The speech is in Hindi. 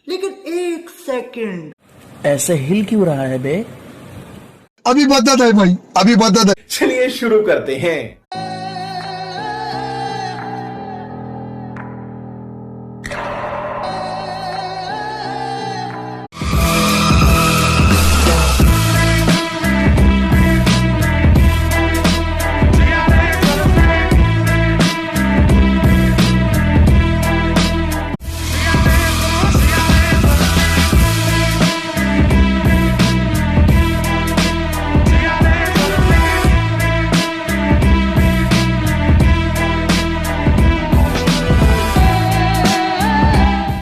लेकिन एक सेकंड, ऐसे हिल क्यों रहा है बे? अभी बदत है भाई, अभी बदत है। चलिए शुरू करते हैं।